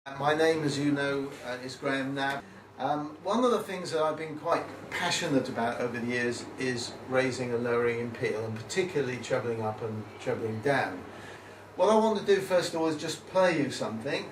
My name, as you know, is Graham Nabb. One of the things that I've been quite passionate about over the years is raising and lowering in peel, and particularly trebling up and trebling down. What I want to do first of all is just play you something.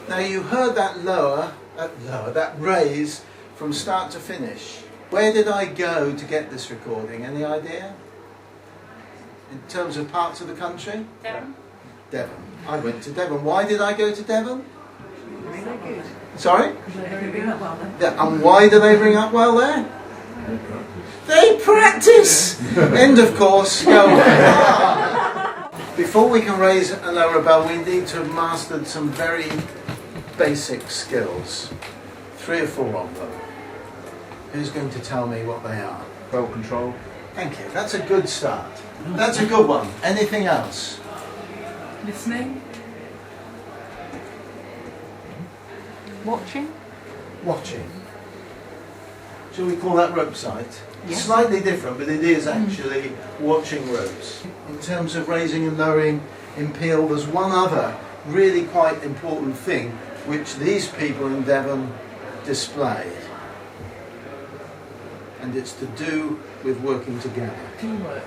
Now you heard that that raise from start to finish. Where did I go to get this recording? Any idea? In terms of parts of the country? Devon. Devon. I went to Devon. Why did I go to Devon? Really good. Sorry? They bring up well then. And why do they bring up well there? They practice! End of course. Go on. Before we can raise and lower a bell, we need to have mastered some very basic skills. 3 or 4 of them. Who's going to tell me what they are? Bell control. Thank you. That's a good start. That's a good one. Anything else? Listening. Watching. Watching. Shall we call that rope sight? Yes. Slightly different, but it is actually watching ropes. In terms of raising and lowering in peel, there's one other really quite important thing which these people in Devon displayed. And it's to do with working together. Teamwork.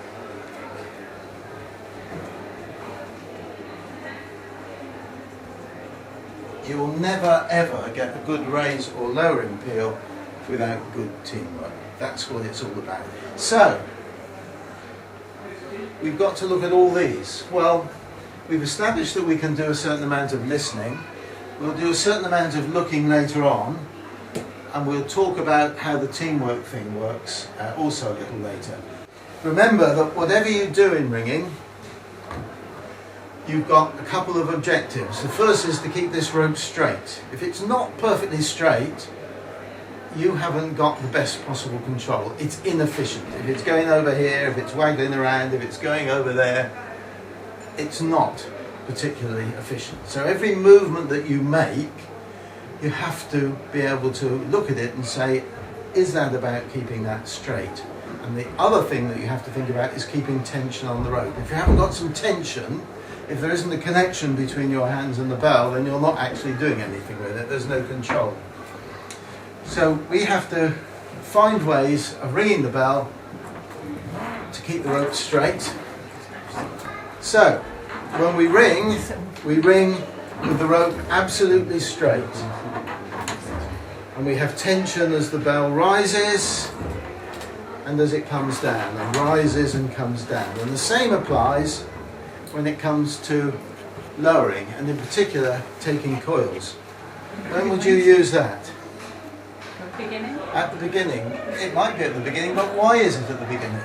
You will never ever get a good raise or lowering peel without good teamwork. That's what it's all about. So, we've got to look at all these. Well, we've established that we can do a certain amount of listening. We'll do a certain amount of looking later on, and we'll talk about how the teamwork thing works also a little later. Remember that whatever you do in ringing, you've got a couple of objectives. The first is to keep this rope straight. If it's not perfectly straight, you haven't got the best possible control. It's inefficient. If it's going over here, if it's waggling around, if it's going over there, it's not particularly efficient. So every movement that you make, you have to be able to look at it and say, is that about keeping that straight? And the other thing that you have to think about is keeping tension on the rope. If you haven't got some tension, if there isn't a connection between your hands and the bell, then you're not actually doing anything with it. There's no control. So we have to find ways of ringing the bell to keep the rope straight. So when we ring with the rope absolutely straight. And we have tension as the bell rises and as it comes down, and rises and comes down. And the same applies when it comes to lowering, and in particular taking coils. When would you use that? Beginning. At the beginning. It might be at the beginning, but why is it at the beginning?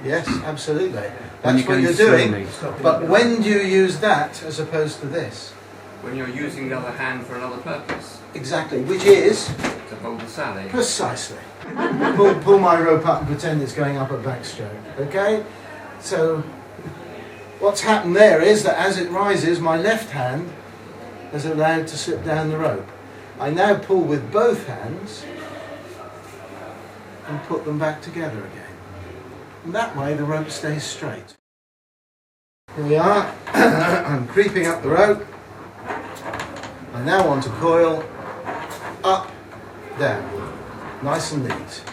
Yes, absolutely. That's what you're doing. But when do you use that as opposed to this? When you're using the other hand for another purpose. Exactly, which is? To hold the sally. Precisely. Pull my rope up and pretend it's going up a backstroke. Okay? So, what's happened there is that as it rises, my left hand is allowed to slip down the rope. I now pull with both hands and put them back together again. And that way the rope stays straight. Here we are. I'm creeping up the rope. I now want to coil up, down. Nice and neat.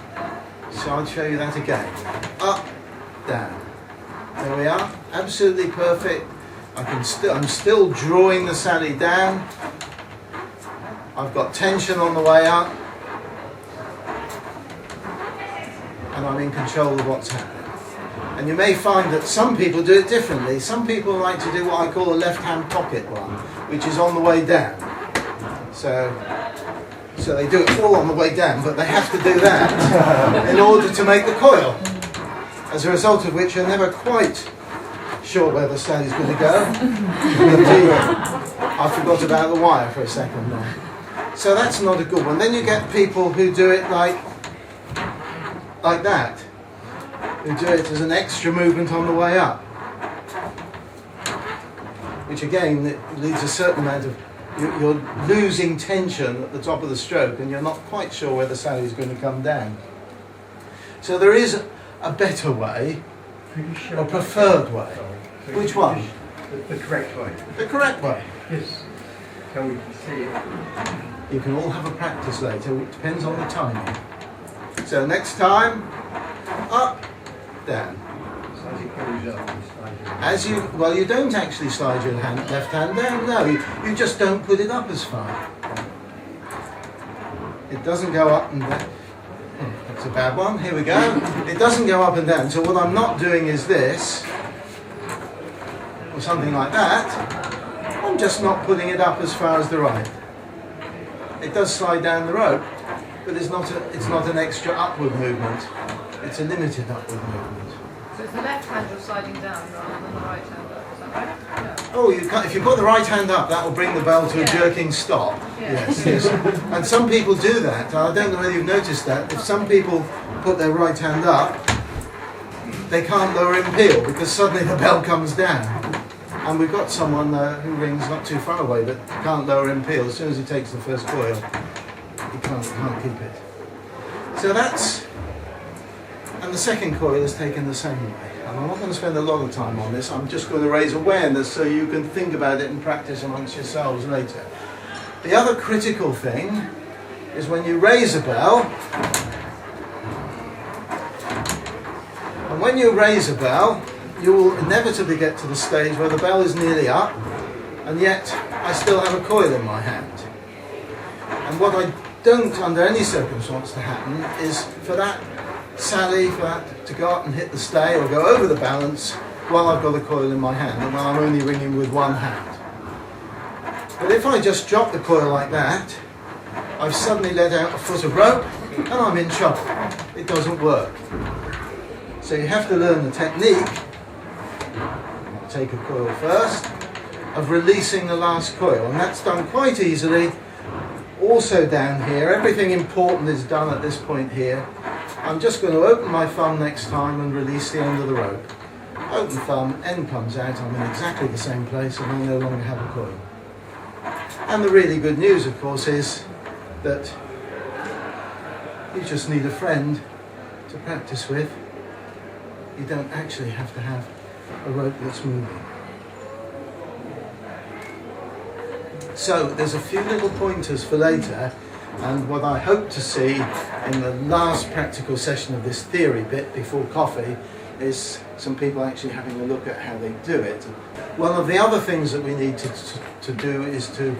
So I'll show you that again. Up, down. There we are. Absolutely perfect. I'm still drawing the sally down. I've got tension on the way up. And I'm in control of what's happening. And you may find that some people do it differently. Some people like to do what I call a left-hand pocket one, which is on the way down. So So they do it all on the way down, but they have to do that in order to make the coil. As a result of which you're never quite sure where the Sally's going to go. I forgot about the wire for a second there. So that's not a good one. Then you get people who do it like that, who do it as an extra movement on the way up, which again leads a certain amount of, you're losing tension at the top of the stroke and you're not quite sure where the Sally is going to come down. So there is a better way, or preferred way. Which one? The correct way. The correct way. Yes. So we can see it. You can all have a practice later, it depends on the timing. So next time, up, down. So as it goes up, you slide your As you, well, you don't actually slide your left hand down, no, you just don't put it up as far. It doesn't go up and down. That's a bad one, here we go. It doesn't go up and down, so what I'm not doing is this, or something like that. I'm just not putting it up as far as the right. It does slide down the rope, but it's not an extra upward movement. It's a limited upward movement. So it's the left hand you're sliding down rather than the right hand up, is that right? Yeah. Oh, you can't, if you put the right hand up, that will bring the bell to a Yeah. jerking stop. Yeah. Yes, yes. And some people do that. I don't know whether you've noticed that. If some people put their right hand up, they can't lower in peal because suddenly the bell comes down. And we've got someone who rings not too far away but can't lower in peal. As soon as he takes the first coil, he can't keep it. So that's, and the second coil is taken the same way. And I'm not going to spend a lot of time on this. I'm just going to raise awareness so you can think about it and practice amongst yourselves later. The other critical thing is when you raise a bell, and when you raise a bell, you will inevitably get to the stage where the bell is nearly up, and yet I still have a coil in my hand. And what I don't, under any circumstance, to happen is for that Sally, for that to go up and hit the stay or go over the balance while I've got a coil in my hand, and while I'm only ringing with one hand. But if I just drop the coil like that, I've suddenly let out a foot of rope, and I'm in trouble. It doesn't work. So you have to learn the technique, take a coil first, of releasing the last coil, and that's done quite easily. Also down here, everything important is done at this point here. I'm just going to open my thumb next time and release the end of the rope. Open thumb, end comes out, I'm in exactly the same place and I no longer have a coil. And the really good news, of course, is that you just need a friend to practice with. You don't actually have to have a rope that's moving. So there's a few little pointers for later, and what I hope to see in the last practical session of this theory bit before coffee is some people actually having a look at how they do it. One of the other things that we need to do is to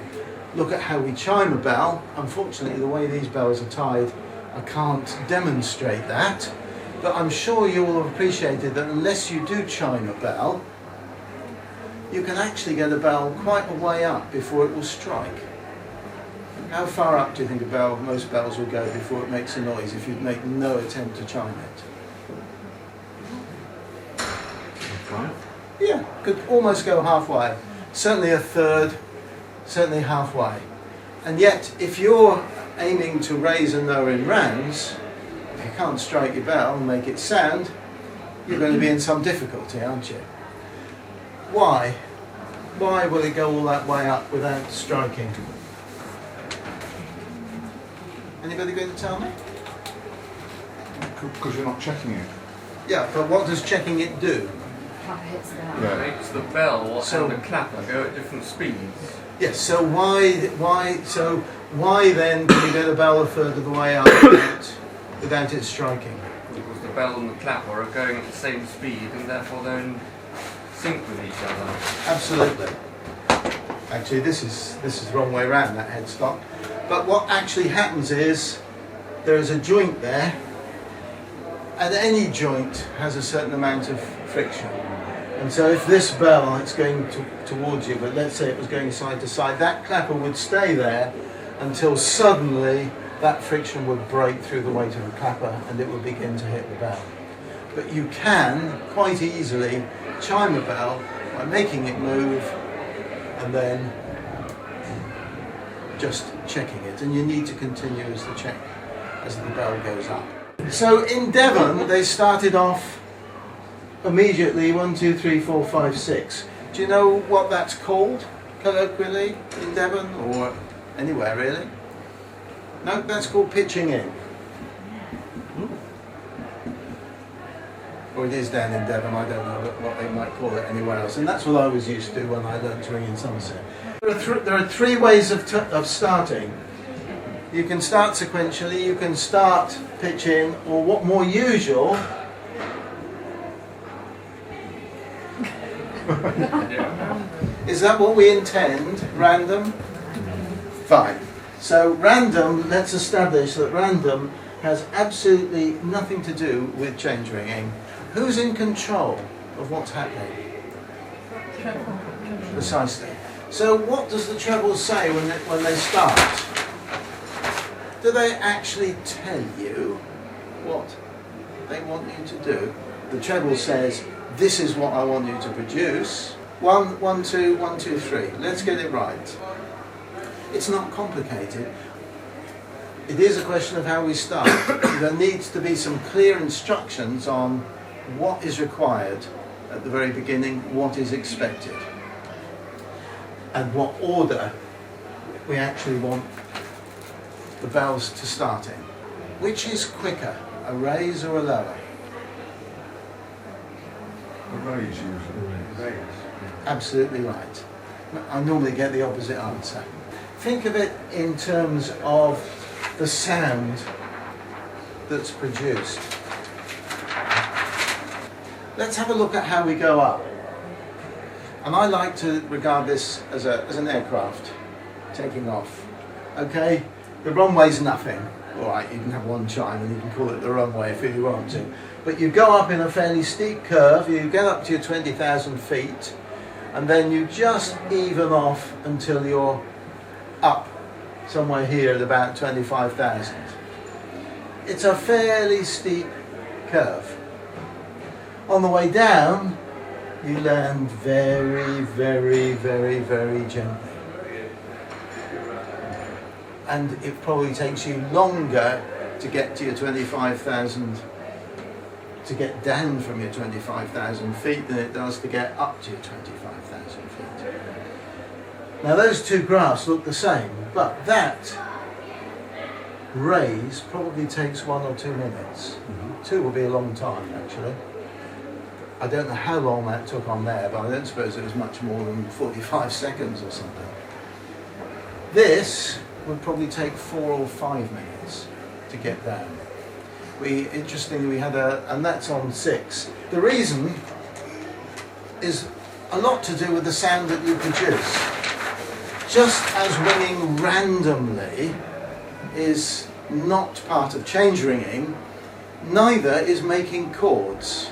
look at how we chime a bell. Unfortunately, the way these bells are tied, I can't demonstrate that. But I'm sure you will have appreciated that unless you do chime a bell, you can actually get a bell quite a way up before it will strike. How far up do you think most bells will go before it makes a noise if you make no attempt to chime it? Yeah, could almost go halfway. Certainly a third, certainly halfway. And yet, if you're aiming to raise a no in rounds, if you can't strike your bell and make it sound, you're going to be in some difficulty, aren't you? Why? Why will it go all that way up without striking? Anybody going to tell me? Because you're not checking it. Yeah, but what does checking it do? Yeah. Makes the bell So- and the clapper go at different speeds. Yes, so why then can you get a bell a third of the way up without it striking? Because the bell and the clapper are going at the same speed and therefore they're in sync with each other. Absolutely. Actually, this is the wrong way around, that headstock. But what actually happens is there is a joint there, and any joint has a certain amount of friction. And so if this bell, it's going towards you, but let's say it was going side to side, that clapper would stay there until suddenly that friction would break through the weight of the clapper and it would begin to hit the bell. But you can quite easily chime a bell by making it move and then just checking it, and you need to continue as the bell goes up. So in Devon they started off immediately 1, 2, 3, 4, 5, 6. Do you know what that's called colloquially in Devon or anywhere really? No, that's called pitching in. Or it is down in Devon, I don't know what they might call it anywhere else. And that's what I was used to when I learned to ring in Somerset. There are three ways of starting. You can start sequentially, you can start pitch in, or what more usual, is that what we intend? Random? Fine. So random, let's establish that random has absolutely nothing to do with change ringing. Who's in control of what's happening? Precisely. So what does the treble say when they start? Do they actually tell you what they want you to do? The treble says, this is what I want you to produce. 1, 1, 2, 1, 2, 3. Let's get it right. It's not complicated. It is a question of how we start. There needs to be some clear instructions on what is required at the very beginning, what is expected, and what order we actually want the bells to start in. Which is quicker, a raise or a lower? A raise usually. Raise. Absolutely right. I normally get the opposite answer. Think of it in terms of the sound that's produced. Let's have a look at how we go up. And I like to regard this as an aircraft taking off. Okay, the runway's nothing. All right, you can have one chime and you can call it the runway if you want to. But you go up in a fairly steep curve, you get up to your 20,000 feet, and then you just even off until you're up somewhere here at about 25,000. It's a fairly steep curve. On the way down, you land very, very, very, very gently. And it probably takes you longer to get to your 25,000, to get down from your 25,000 feet than it does to get up to your 25,000 feet. Now those two graphs look the same, but that raise probably takes 1 or 2 minutes. 2 will be a long time actually. I don't know how long that took on there, but I don't suppose it was much more than 45 seconds or something. This would probably take 4 or 5 minutes to get down. Interestingly, we had and that's on 6. The reason is a lot to do with the sound that you produce. Just as ringing randomly is not part of change ringing, neither is making chords.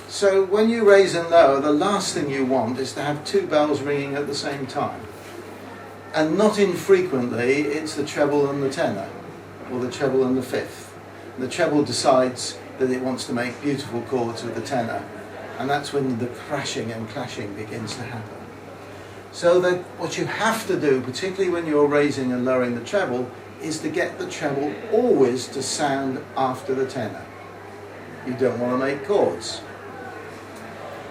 So when you raise and lower, the last thing you want is to have 2 bells ringing at the same time. And not infrequently, it's the treble and the tenor, or the treble and the fifth. The treble decides that it wants to make beautiful chords with the tenor, and that's when the crashing and clashing begins to happen. So that what you have to do, particularly when you're raising and lowering the treble, is to get the treble always to sound after the tenor. You don't want to make chords.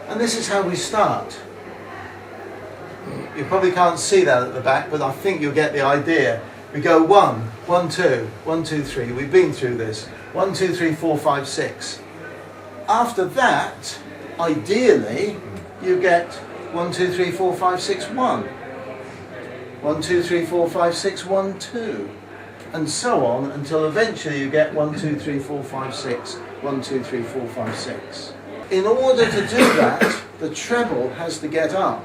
And this is how we start. You probably can't see that at the back, but I think you'll get the idea. We go 1, 1, 2, 1, 2, 3. We've been through this. 1, 2, 3, 4, 5, 6. After that, ideally, you get 1, 2, 3, 4, 5, 6, 1. 1, 2, 3, 4, 5, 6, 1, 2. And so on until eventually you get 1, 2, 3, 4, 5, 6, 1, 2, 3, 4, 5, 6. In order to do that, the treble has to get up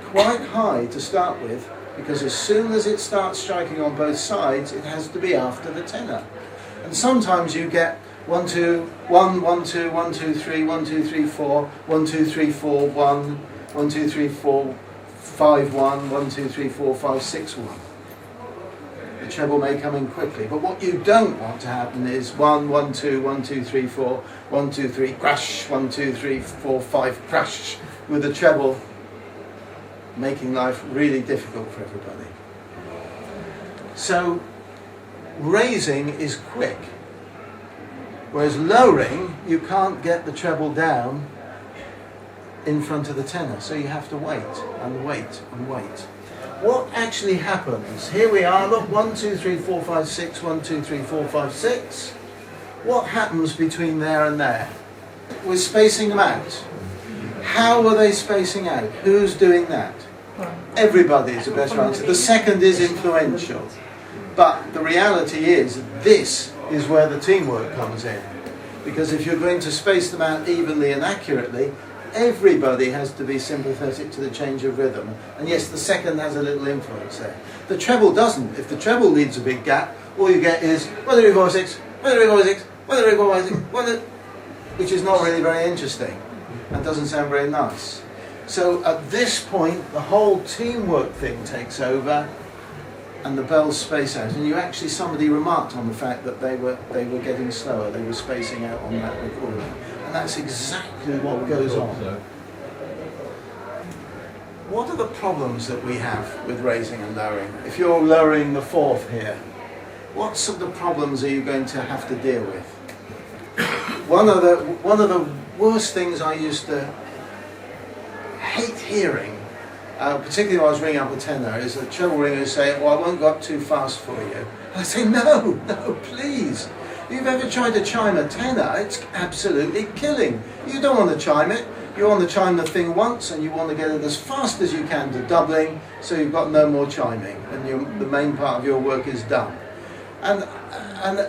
quite high to start with, because as soon as it starts striking on both sides, it has to be after the tenor. And sometimes you get 1, 2, 1, 1, 2, 1, 2, 3, 1, 2, 3, 4, 1, 2, 3, 4, 1, 1, 2, 3, 4, 5, 1, 1, 2, 3, 4, 5, 6, 1. The treble may come in quickly, but what you don't want to happen is 1, 1, 2, 1, 2, 3, 4, 1, 2, 3, crash, 1, 2, 3, 4, 5, crash, with the treble making life really difficult for everybody. So raising is quick, whereas lowering, you can't get the treble down in front of the tenor, so you have to wait and wait and wait. What actually happens? Here we are, look, 1, 2, 3, 4, 5, 6, 1, 2, 3, 4, 5, 6. What happens between there and there? We're spacing them out. How are they spacing out? Who's doing that? Everybody is a better answer. The second is influential. But the reality is, this is where the teamwork comes in. Because if you're going to space them out evenly and accurately, everybody has to be sympathetic to the change of rhythm. And yes, the second has a little influence there. The treble doesn't. If the treble leaves a big gap, all you get is whether it was 6, whether it was 6, whether it was 6, whether, which is not really very interesting and doesn't sound very nice. So at this point, the whole teamwork thing takes over, and the bells space out. And somebody remarked on the fact that they were getting slower. They were spacing out on that recording, and that's exactly what goes on. What are the problems that we have with raising and lowering? If you're lowering the fourth here, what sort of problems are you going to have to deal with? One of the worst things I used to hate hearing, particularly when I was ringing up a tenor, is a treble ringer say, "Well, I won't go up too fast for you." And I say, no, please. If you've ever tried to chime a tenor, it's absolutely killing. You don't want to chime it. You want to chime the thing once, and you want to get it as fast as you can to doubling, so you've got no more chiming, and the main part of your work is done. And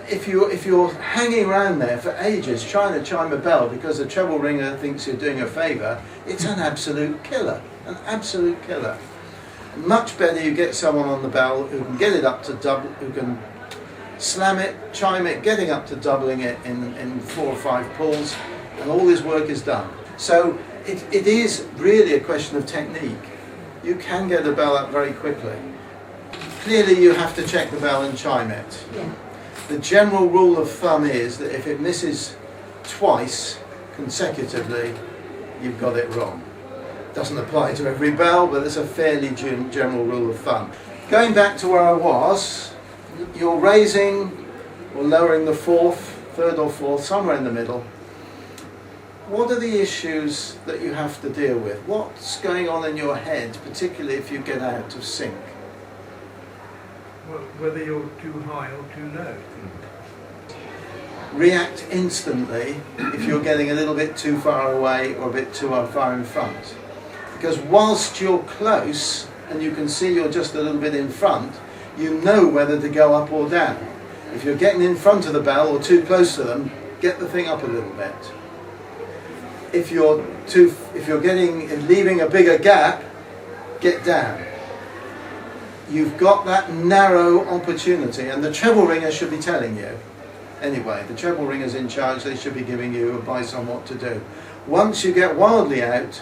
if you're hanging around there for ages trying to chime a bell because the treble ringer thinks you're doing a favour, it's an absolute killer. An absolute killer. Much better you get someone on the bell who can get it up to double, who can slam it, chime it, getting up to doubling it in 4 or 5 pulls, and all his work is done. So it is really a question of technique. You can get the bell up very quickly. Clearly you have to check the bell and chime it. Yeah. The general rule of thumb is that if it misses twice consecutively, you've got it wrong. Doesn't apply to every bell, but it's a fairly general rule of thumb. Going back to where I was, you're raising or lowering the third or fourth, somewhere in the middle. What are the issues that you have to deal with? What's going on in your head, particularly if you get out of sync? Well, whether you're too high or too low. React instantly if you're getting a little bit too far away or a bit too far in front. Because whilst you're close and you can see you're just a little bit in front, you know whether to go up or down. If you're getting in front of the bell or too close to them, get the thing up a little bit. If you're leaving a bigger gap, get down. You've got that narrow opportunity, and the treble ringer should be telling you. Anyway, the treble ringer's in charge, they should be giving you advice on what to do. Once you get wildly out,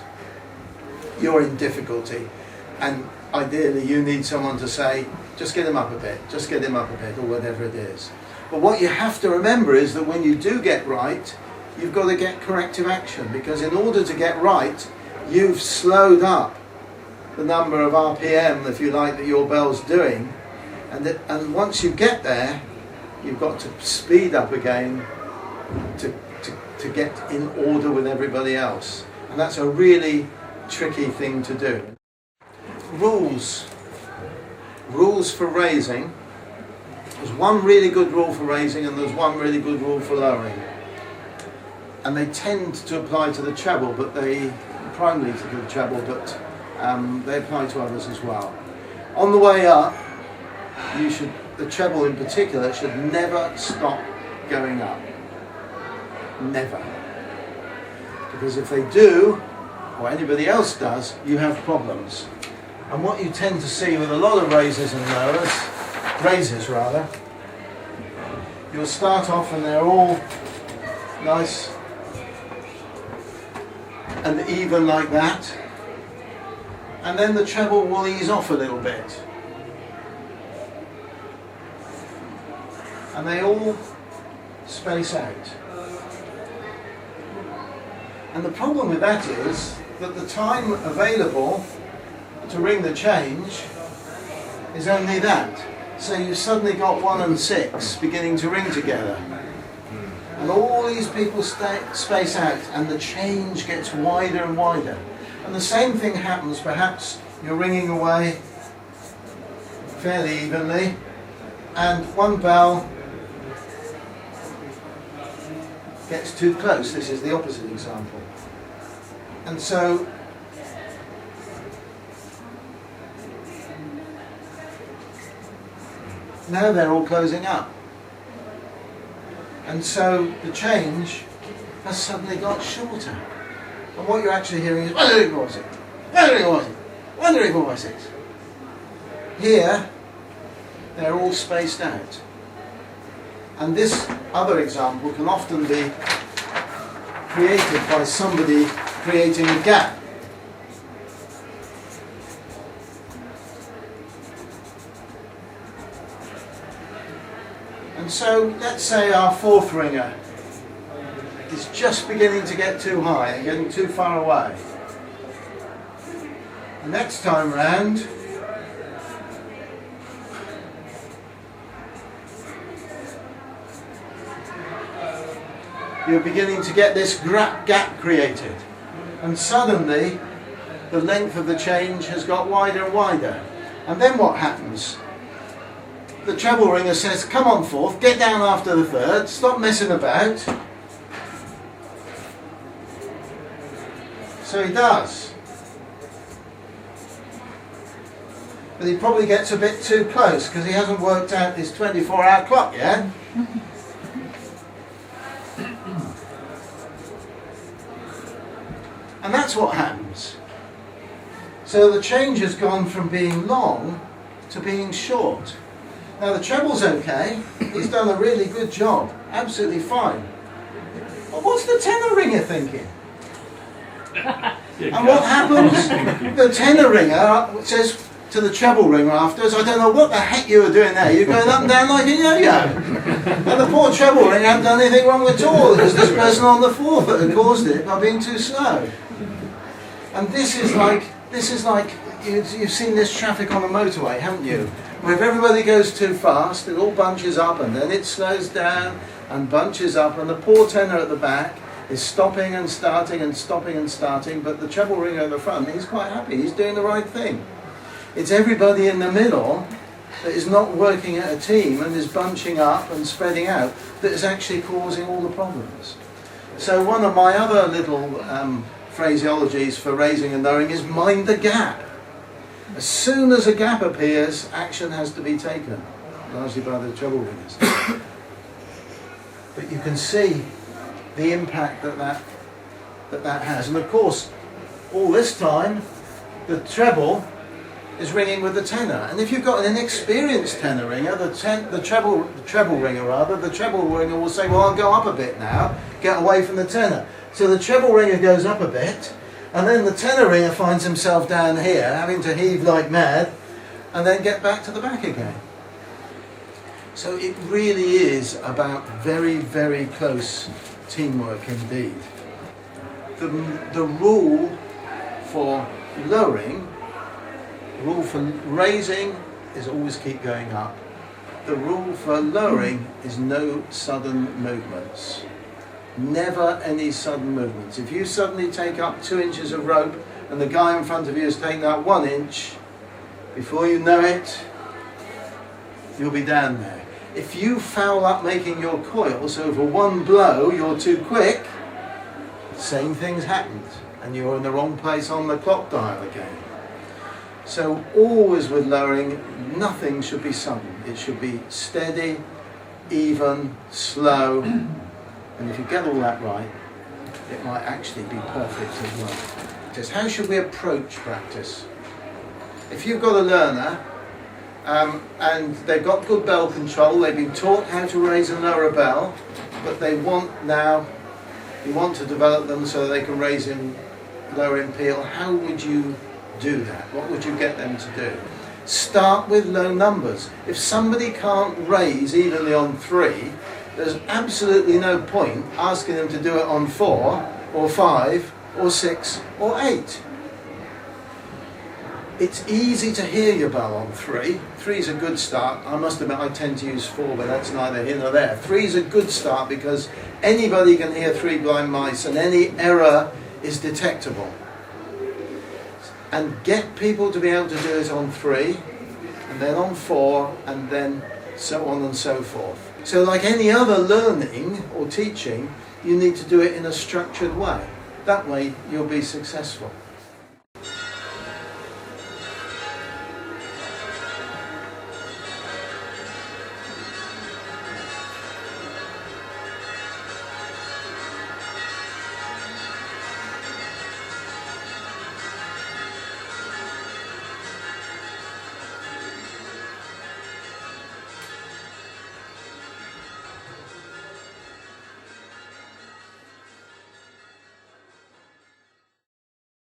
you're in difficulty, and ideally you need someone to say, just get him up a bit, just get him up a bit, or whatever it is. But what you have to remember is that when you do get right, you've got to get corrective action, because in order to get right, you've slowed up the number of RPM, if you like, that your bell's doing, and once you get there, you've got to speed up again to get in order with everybody else, and that's a really tricky thing to do. Rules for raising. There's one really good rule for raising, and there's one really good rule for lowering, and they tend to apply to the treble, but primarily to the treble, but they apply to others as well. On the way up, the treble in particular should never stop going up. Never. Because if they do, or anybody else does, you have problems. And what you tend to see with a lot of raises and lowers, you'll start off and they're all nice and even like that, and then the treble will ease off a little bit. and they all space out. And the problem with that is that the time available to ring the change is only that. So you've suddenly got 1 and 6 beginning to ring together. And all these people space out, and the change gets wider and wider. And the same thing happens, perhaps you're ringing away fairly evenly, and one bell gets too close. This is the opposite example. And so now they're all closing up. And so the change has suddenly got shorter. And what you're actually hearing is 1, 2, 3, 4, 6, 1, 2, 3, 4, 6, 1, 2, 3, 4, 5, 6. Here, they're all spaced out. And this other example can often be created by somebody creating a gap. And so, let's say our 4th ringer is just beginning to get too high and getting too far away. The next time round, you're beginning to get this gap created, and suddenly the length of the change has got wider and wider. And then what happens? The treble ringer says, come on 4th, get down after the 3rd, stop messing about. So he does. But he probably gets a bit too close because he hasn't worked out his 24-hour clock yet. And that's what happens. So the change has gone from being long to being short. Now the treble's okay, he's done a really good job, absolutely fine. But what's the tenor ringer thinking? And what happens? The tenor ringer says to the treble ringer afterwards, I don't know what the heck you were doing there, you're going up and down like a yo-yo. And the poor treble ringer hadn't done anything wrong at all, it was this person on the 4th that had caused it by being too slow. And this is like you've seen this traffic on the motorway, haven't you? Where if everybody goes too fast, it all bunches up and then it slows down and bunches up, and the poor tenor at the back is stopping and starting and stopping and starting, but the treble ringer at the front, he's quite happy, he's doing the right thing. It's everybody in the middle that is not working at a team and is bunching up and spreading out that is actually causing all the problems. So one of my other little phraseologies for raising and lowering is mind the gap. As soon as a gap appears, action has to be taken, largely by the treble ringers. But you can see the impact that has. And of course, all this time, the treble is ringing with the tenor. And if you've got an inexperienced tenor ringer, the treble ringer will say, well, I'll go up a bit now, get away from the tenor. So the treble ringer goes up a bit, and then the tenor ringer finds himself down here, having to heave like mad, and then get back to the back again. So it really is about very, very close teamwork indeed. The rule for lowering, the rule for raising is always keep going up. The rule for lowering is no sudden movements. Never any sudden movements. If you suddenly take up 2 inches of rope and the guy in front of you is taking up 1 inch, before you know it, you'll be down there. If you foul up making your coil, so for one blow you're too quick, same thing's happened and you're in the wrong place on the clock dial again. So always with lowering, nothing should be sudden. It should be steady, even, slow, and if you get all that right, it might actually be perfect as well. Just how should we approach practice? If you've got a learner and they've got good bell control, they've been taught how to raise and lower a bell, but you want to develop them so they can lower in peal, how would you do that? What would you get them to do? Start with low numbers. If somebody can't raise evenly on 3, there's absolutely no point asking them to do it on 4 or 5 or 6 or 8. It's easy to hear your bow on 3. 3 is a good start. I must admit I tend to use 4, but that's neither here nor there. 3 is a good start because anybody can hear 3 blind mice and any error is detectable. And get people to be able to do it on 3, and then on 4, and then so on and so forth. So like any other learning or teaching, you need to do it in a structured way. That way you'll be successful.